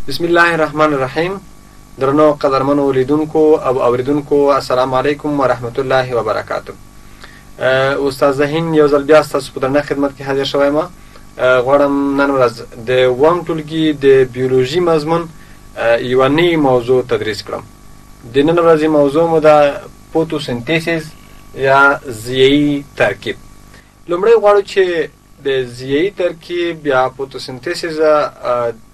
بسم الله الرحمن الرحیم. درنو قدرمنو اولیدونکو او اوریدونکو السلام علیکم ورحمت الله وبرکاته. استاد زهین یو ځل بیا ستاسو په درنه خدمت کې حاضر شوی ما. غواړم نن ورځ د اووم ټولګي د بیولوژي مضمون یوه نوې موضوع تدریس کړم. د نن ورځې موضوع مو ده فوتوسنتیسیس یا ضیایي ترکیب. لومړی غواړو چې د ضیایي ترکیب یا فوتوسنتیسیس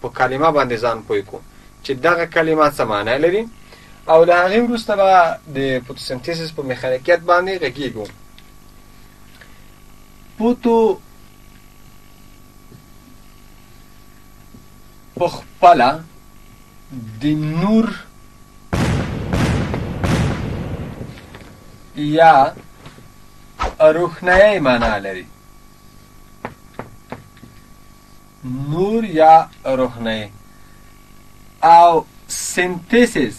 په کلمه باندې ځان پوه کړو چې دغه کلمه څه معنی لري او له هغې وروسته به د فوتوسنتیسیس په میخانیکیت باندې غږیږو. فوتو په خپله د نور یا روښنایي معنا لري. نور یا روښنایي او سنتیسیس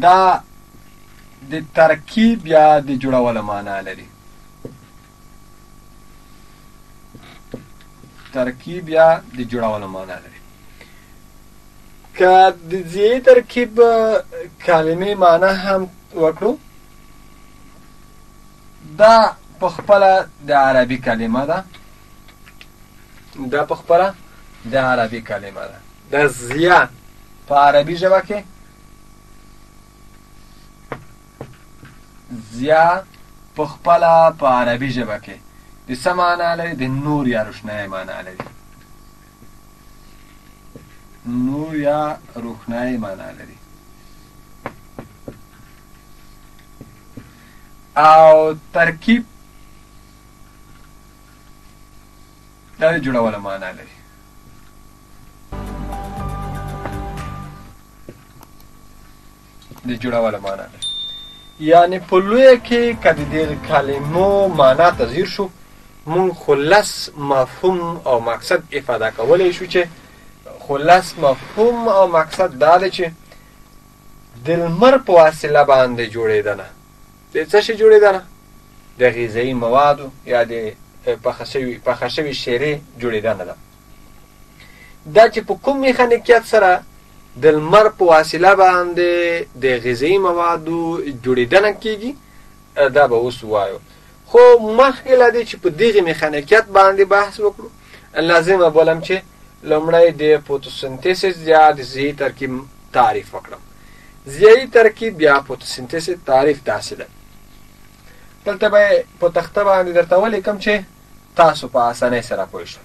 دا د ترکیب یا د جوړولو معنا لري. ترکیب یا د جوړولو معنا لري. که د ضیایي ترکیب کلمې معنا هم وکړو، دا په خپله د عربي کلمه ده. دا په خپله د عربي کلمه ده. د ضیا په عربي ژبه کې ضیا په خپله په عربي ژبه کې د څه معنا لري؟ د نور یا روښنایي معنا لري. نور یا روښنایي معنا لري. او ترکیب دا د جوړولو معنا لري. د جوړولو معنا لري. یعنې په لویه کې که د دې کلمو معنا ته ځیر شو، مونږ خلص مفهوم او مقصد افاده کولی شو چې خلص مفهوم او مقصد دا دی چې د لمر په وسیله باندې جوړېدنه د څه شي جوړېدنه؟ د غذایي موادو یا د پخه شوي شیرې جوړېدنه ده. دا چې په کوم میخانیکیت سره د لمر په وسیله باندې د غذایي موادو جوړېدنه کېږي، دا به اوس ووایو. خو مخکې له دې چې په دغې میخانیکیت باندې بحث وکړو، لازمه بولم چې لومړی د فوتوسنتیسیس یا د ضیایي ترکیب تعریف وکړم. ضیایي ترکیب یا فوتوسنتیسیس تعریف داسې ده. دلته به په تخته باندې درته ولیکم چې تاسو په اسانۍ سره پوه شئ.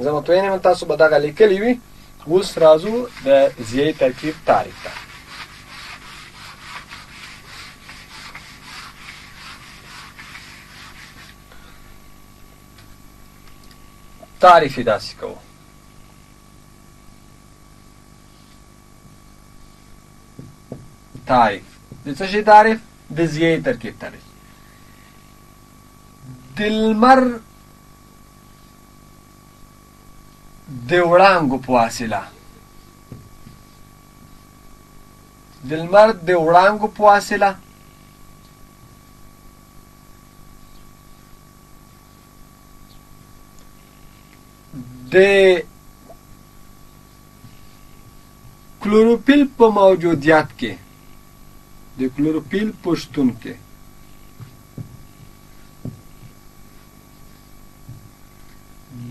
زه مطمئن یم تاسو به دغه لیکلي وي. اوس راځو د ضیایي ترکیب تعریف ته. تعریف یې داسې کوو. تعریف د څه شي تعریف؟ د ضیایي ترکیب تعریف. د لمر د وړانګو په وسیله د لمر د وړانګو په وسیله د کلوروفیل په موجودیت کې د کلوروفیل په شتون کې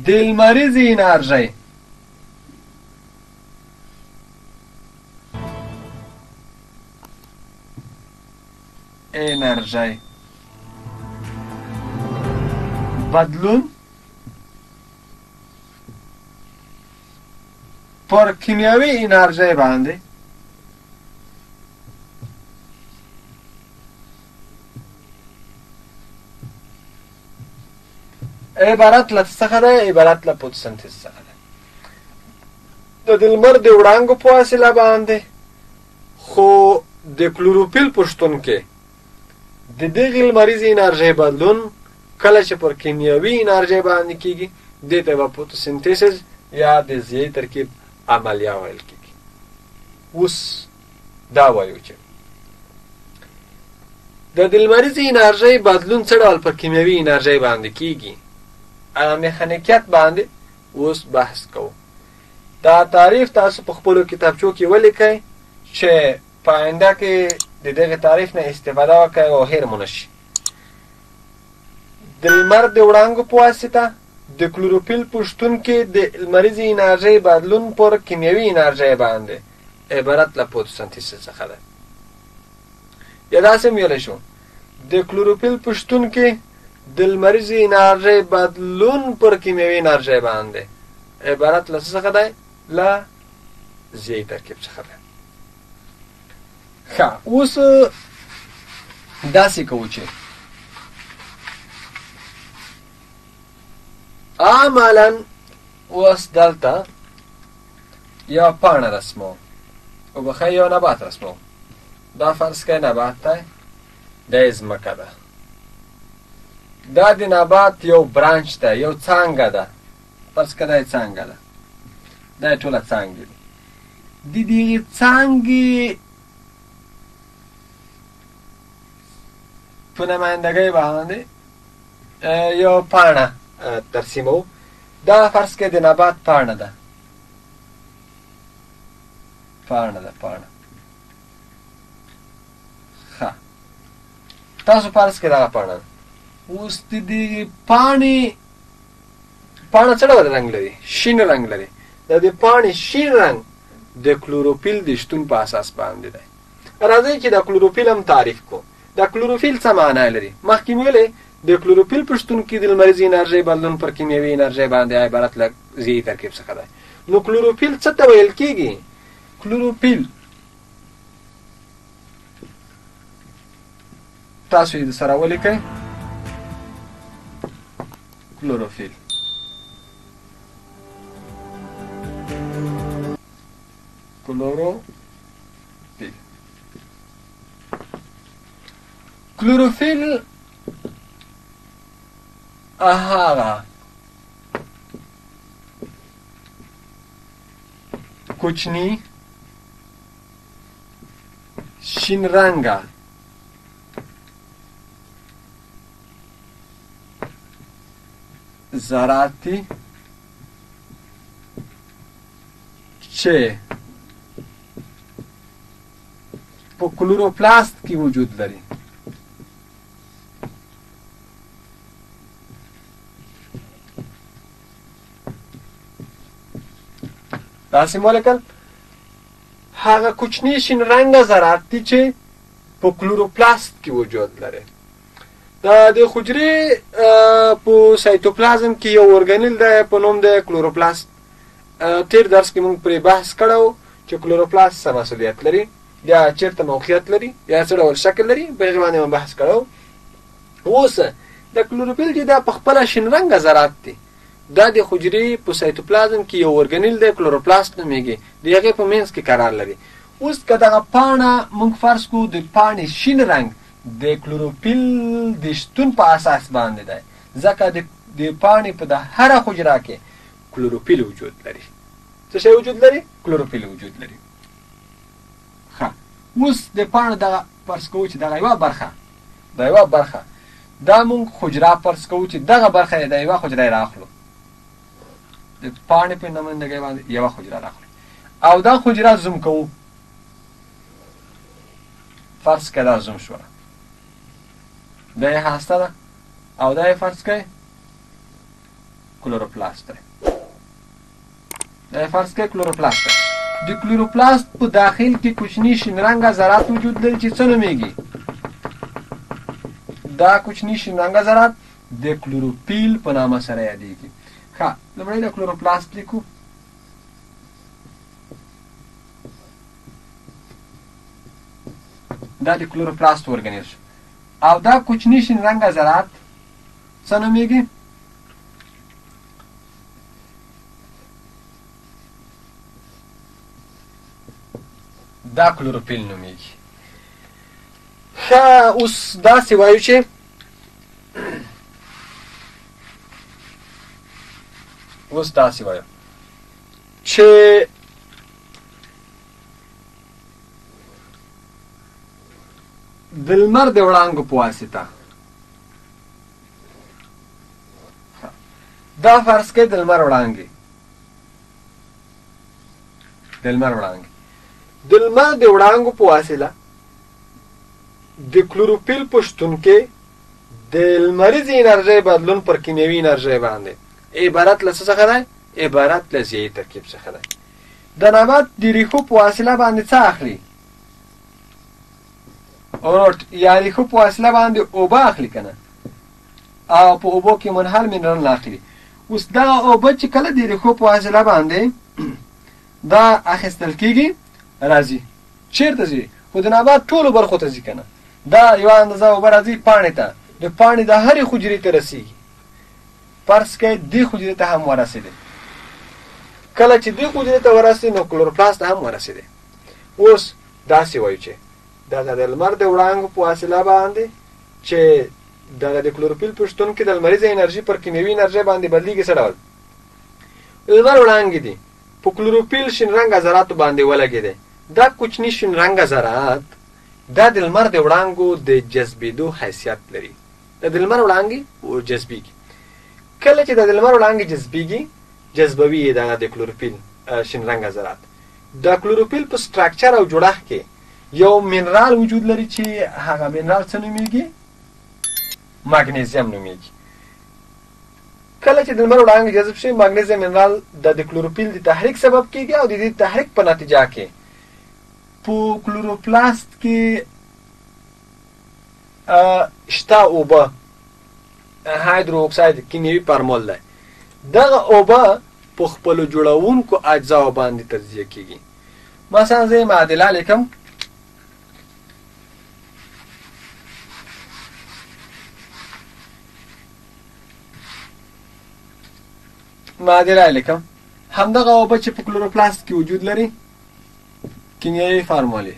د لمریزې انرژۍ بدلون پر کیمیاوي انرژۍ باندې عبارت له څخه ده؟ عبارت له فوتوسنتیسیس څخه ده. د لمر د وړانګو په وسیله باندې خو د کلوروفیل په شتون کې د دغې لمریزې انرژۍ بدلون کله چې پر کیمیاوي انرژۍ باندې کېږي، دې ته به فوتوسنتیسیس یا د ضیایي ترکیب عملیه ویل کېږي. اوس دا وایو چې د لمریزې انرژۍ بدلون څه ډول پر کیمیاوي انرژۍ باندې کېږي. میخانیکیت باندې اوس بحث کوو. دا تعریف تاسو په خپلو کتابچو کې ولیکئ چې په آینده کې د دغه تعریف نه استفاده وکړئ او هیر مو نشي. د لمر د وړانګو په واسطه د کلوروفیل په شتون کې د لمریزې انرژۍ بدلون پر کیمیاوي انرژۍ باندې عبارت له فوتوسنتیز څخه ده. یا داسې هم ویلی شو د کلوروفیل په شتون کې د لمریزې انرژۍ بدلون پر کیمیاوي انرژۍ باندې عبارت له څه څخه دی؟ له ضیاعي ترکیب څخه دی. ښه، اوس داسې کوو چې عملاً اوس دلته یا پاڼه رسمو او بخی یا نبات رسمو. دا فرض که نبات دی، دا ځمکه ده. دا د نبات یو برانچ ده، یو څانګه ده. فرض که دا څانګه ده، دا ټوله څانګې دي. د دغې څانګې په نمایندګۍ باندې یو پاڼه ترسیمو. دا فرض که د نبات پاڼه ده، پاڼه. ښه، تاسو فرض که دغه پاڼه ده. اوس د دې پاڼه څه ډول رنګ لري؟ شین رنګ لري. د دې پاڼې شین رنګ د کلوروفیل د شتون په اساس باندې دی. راځئ چې د کلوروفیل هم تعریف کو. د کلوروفیل څه معنی لري؟ مخکې مې ویلې د کلوروفیل په شتون کې د لمریزې انرژۍ بدلون پر کیمیاوي انرژۍ باندې عبارت له ضیاعي ترکیب څخه دی. نو کلوروفیل څه ته ویل کېږي؟ کلوروفیل تاسو یې د سره ولیکئ. کلوروفیل کلوروفیل هغه کوچني شین رنګه ذرات دي چې په کلوروپلاست کې وجود لري. داسې مو ولیکل. هغه کوچني شین رنګه ذرات دي چې په کلوروپلاست کې وجود لري. د حجرې په سایتوپلازم کې یو ارګانیل دی په نوم د کلوروپلاست. تیر درس کې موږ پرې بحث کړی چې کلوروپلاست څه مسؤلیت لري، یا چیرته موقعیت لري، یا څه ډول شکل لري. په هغې باندې مو بحث کړی. اوس د کلوروفیل چې دا په خپله شین رنګه ذرات دي، دا د حجرې په سایتوپلازم کې یو ارګانیل دی، کلوروپلاست نومیږي. د هغې په منځ کې قرار لري. اوس که دغه پاڼه موږ فرض کړو د پاڼې شین رنګ د کلوروفیل د شتون په اساس باندې دی، ځکه د پاڼې په د هره حجره کې کلوروفیل وجود لري. څه شی وجود لري؟ کلوروفیل وجود لري. ښه، اوس د پاڼې دغه فرض کوو چې دغه یوه برخه دا موږ حجره فرض کوو چې دغه برخه د یوه حجره راخلو. د پاڼې په نمایندګۍ باندې یوه حجره راخلو او دا حجره زوم کوو. فرض که دا زوم شوه، دا یې هسته ده او دا یې فرض کړئ کلوروپلاست دی. د کلوروپلاست په داخل کې کوچني شین رنګه ذرات وجود لري چې څه نومیږي؟ دا کوچني شین رنګه ذرات د کلوروفیل په نامه سره یادېږي. ښه، لومړی د کلوروپلاست لیکو. دا د کلوروپلاست ارګانیل شو او دا کوچني شین رنګه ذرات څه نومیږي؟ دا کلوروفیل نومیږي. ښه، اوس داسې وایو چې د لمر د وړانګو په واسطه دا فرض کړئ د لمر وړانګې د لمر د وړانګو په واسطه د کلوروفیل په شتون کې د لمریزې انرژۍ بدلون پر کیمیاوي انرژۍ باندې عبارت له څه څخه دی؟ عبارت له ضیاعي ترکیب څخه دی. د نبات د ریښو په واسطه باندې څه اخلي؟ روټ یا ریښو په واسطه باندې اوبه اخلي که نه، او په اوبو کې منحل منرال اخلي. اوس دغه اوبه چې کله د ریښو په واسطه باندې دا اخیستل کېږي راځي چېرته ځي؟ خو د نبات ټولو برخو ته ځي که نه. دا یوه اندازه اوبه راځي پاڼې ته، د پاڼې د هرې حجرې ته رسېږي. فرض کړئ دې حجرې ته هم ورسېدې. کله چې دې حجرې ته ورسېدې نو کلوروپلاست هم ورسېدې. اوس داسې وایو چې دغه د لمر د وړانګو په واسطه باندې چې دغه د کلوروفیل په شتون کې د لمریزې انرژي پر کیمیاوي انرژۍ باندې بدلېږي. څه ډول لمر وړانګې دي په کلوروفیل شین رنګه ذراتو باندې ولګېدی. دا کوچني شین رنګه ذرات دا د لمر د وړانګو د جذبېدو حیثیت لري. د لمر وړانګې جذبېږي. کله چې د لمر وړانګې جذبوي یې دغه د کلوروفیل شین رنګه ذرات. د کلوروفیل په سټراکچر او جوړښت کې یو منرال وجود لري چې هغه منرال څه نومیږي؟ مګنیزیم نومیږي. کله چې د لمر وړانګې جذب شي مګنیزیم منرال د کلوروفیل د تحریک سبب کېږي او د دې تحریک په نتیجه کې په کلوروپلاست کې شته اوبه هایدرو اکساید کیمیاوي فارمول دی. دغه اوبه په خپلو جوړونکو اجزاو باندې تجزیه کېږي. مثلا زه معادله لیکم. معادله لیکم. همدغه اوبه چې په کلوروپلاست کې وجود لري کیمیاوي فارمولې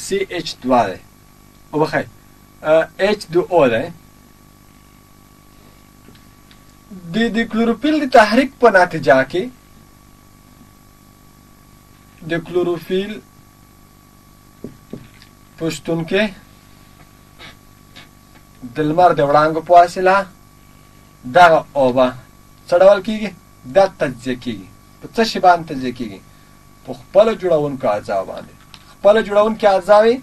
CH2 دی. وبخښئ H2O دی. د کلوروفیل د تحریک په نتیجه کې د کلوروفیل په شتون کې د لمر د وړانګو په واسطه دغه اوبه څه ډول کېږي؟ دا تجزیه کېږي. په څه شي باندې تجزیه کېږي؟ په خپله جوړونکو اجزاو باندې. خپله جوړونکي اجزاوې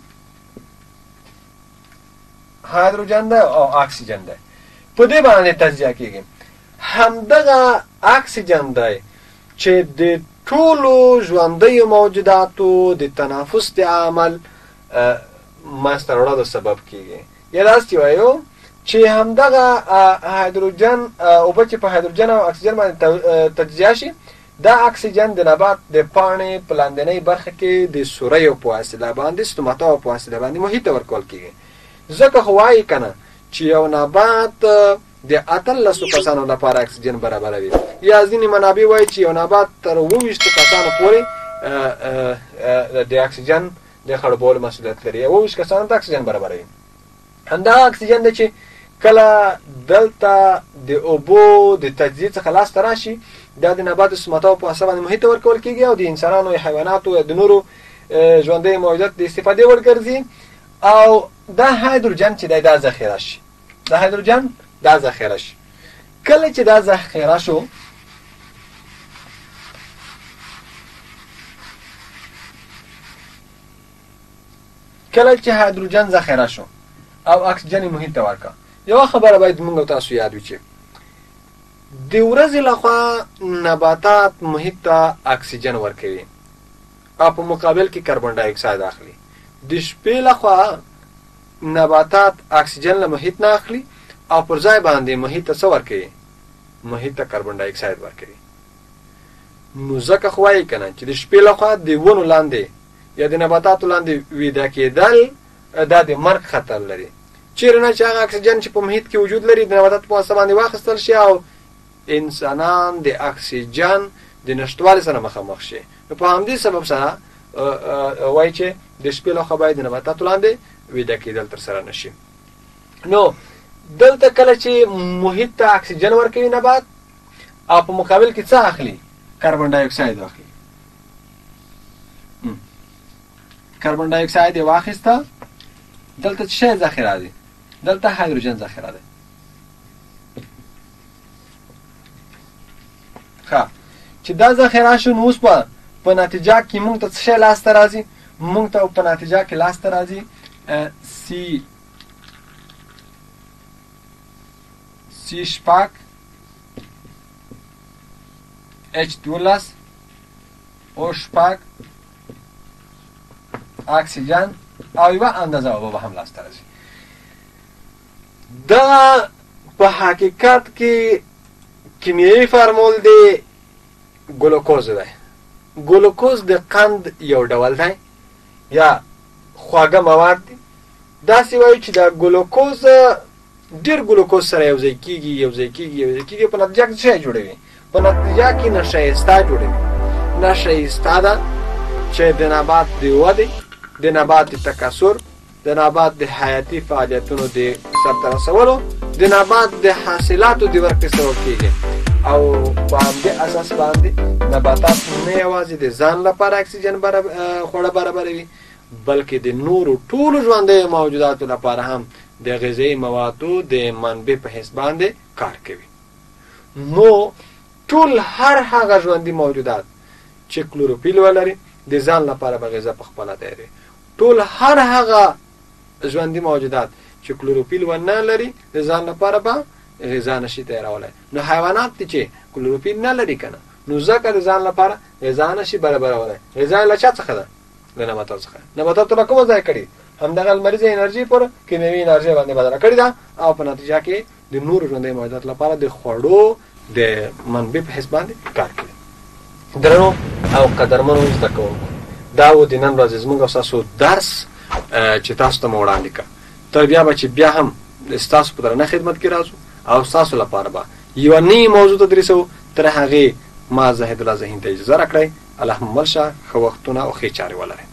هایدروجن دی او اکسیجن دی. په دې باندې تجزیه کېږي. همدغه اکسیجن دی چې د ټولو ژوندیو موجوداتو د تنفس د عمل منځته راوړلو سبب کېږي. یا داسې وایو چې همدغه هایدروجن اوبه چې په هایدروجن او اکسیجن باندې تجزیه شي دا اکسیجن د نبات د پاڼې په لاندنۍ برخه کې د سوریو په واسطه باندې ستوماتاو په واسطه باندې محیط ته ورکول کېږي. ځکه خو وایي که نه چې یو نبات د 18 کسانو لپاره اکسیجن برابروي. یا ځینې منابع وایي چې یو نبات تر 22 کسانو پورې د اکسیجن د خړوبولو مسؤلیت لري. 22 کسانو ته اکسیجن برابروي. همدغه اکسیجن دی چې کله دلته د اوبو د تجزیې څخه لاسته راشي دا د نبات د ستوماتاو په واسطه باندې محیط ته ورکول کېږي او د انسانانو یا حیواناتو یا د نورو ژوندیو موجوداتو د استفادې وړ ګرځي. او دا هایدروجن چې دی دا ذخیره شي. دا هایدروجن دا ذخیره شي. کله چې دا ذخیره شو کله چې هایدروجن ذخیره شو او اکسیجن محیط ته ورکړه. یوه خبره باید موږ تاسو یاد وي چې د ورځې لخوا نباتات محیط ته اکسیجن ورکوي او په مقابل کې کاربن ډای اکساید اخلي. د شپې لخوا نباتات اکسیجن له محیط نه اخلي او پر ځای باندې محیط ته څه ورکوي؟ محیط ته کاربن ډای اکساید ورکوي. نو ځکه خو وایي که نه چې د شپې لخوا د ونو لاندې یا د نباتاتو لاندې ویده کېدل دا د مرګ خطر لري. چیرې نه چې هغه اکسیجن چې په محیط کې وجود لري د نباتاتو په واسطه باندې واخیستل شي او انسانان د اکسیجن د نشتوالي سره مخامخ شي. نو په همدې سبب سره وایي چې د شپې لخوا باید د نباتاتو لاندې ویده کېدل ترسره نه شي. نو دلته کله چې محیط ته اکسیجن ورکوي نبات او په مقابل کې څه اخلي؟ کاربن ډای اکساید اخلي. کاربن ډای اکساید یې واخیسته. دلته څه شی ذخیره دی؟ دلته هایدروجن ذخیره دی. ښه چې دا ذخیره شو نو اوس په نتیجه کې موږ ته څه شی لاسته راځي؟ موږ ته په نتیجه کې لاسته راځي C6 H12 O6 اکسیجن او یوه اندازه اوبه به هم لاسته راځي. دا په حقیقت کې کیمیاوي فارمول دی ګلوکوز دی. ګلوکوز د قند یو ډول دی یا خواږه مواد دي. داسې وایي چې دا ګلوکوز ډېر ګلوکوز سره یوځای کېږي په نتیجه کې څه شی جوړوي؟ په نتیجه کې نشایسته جوړوي. نشایسته ده چې د نبات د ودې، د نبات د تکثر، د نبات د حیاتي فعالیتونو د سرته رسولو، د نبات د حاصلاتو د ورکړې سبب کېږي. او په همدې اساس باندې نباتات نه یوازې د ځان لپاره اکسیجن خوړه برابروي، بلکې د نورو ټولو ژوندیو موجوداتو لپاره هم د غذایي موادو د منبع په حیث باندې کار کوي. نو ټول هر هغه ژوندي موجودات چې کلوروفیل ولري د ځان لپاره به غذا په خپله تیاروي. ټول هر هغه ژوندي موجودات چې کلوروفیل ونه لري د ځان لپاره به غذا نشي تیارولای. نو حیوانات دي چې کلوروفیل نه لري کنه، نو ځکه د ځان لپاره غذا نشي برابرولای. غذا له چا څخه ده؟ د نباتاتو څخه. نباتاتو له کومه ځای کړي؟ همدغه لمریزه انرژي پر کیمیاوي انرژي باندې بدله کړې ده او په نتیجه کې د نورو ژوندیو موجوداتو لپاره د خوړو د منبع په حیث باندې کار کوي. درنو او قدرمنو زده کوونکو، دا و د نن ورځې زموږ او ستاسو درس چې تاسو ته مو وړاندې کړ. تر بیا به چې بیا هم ستاسو په درنه خدمت کې راځو او ستاسو لپاره به یوه نوې موضوع تدریسوو. تر هغې ما زاهد الله ذهین ته اجازه راکړئ. اللهم مل شه، ښه وختونه او ښې چارې ولرئ.